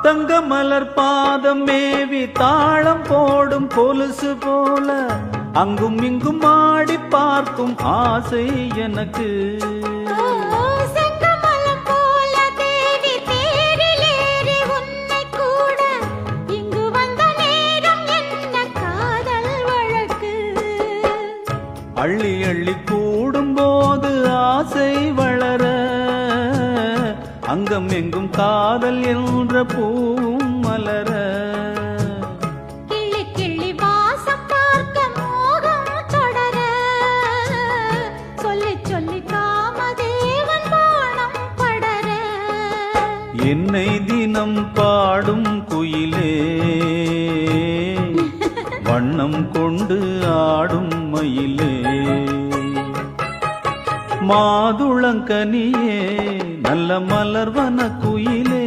தங்க மலர் பாதம் மேவி தாளம் போடும் கொலுசு போல அங்கும் இங்கும் ஆடி பார்க்கும் ஆசை எனக்கு. அள்ளி அள்ளி கூடும் போது ஆசை வளர அங்கம் எங்கும் காதல் என்ற பூவும் மலர. கிள்ளி கிள்ளி வாசம் பார்க்க மோகம் தொடர சொல்லி சொல்லி காமதேவன் பாணம் படர. என்னை தினம் பாடும் குயிலே வண்ணம் கொண்டு ஆடும் மயிலே மாதுளங்கனியே நல்ல மலர்வன குயிலே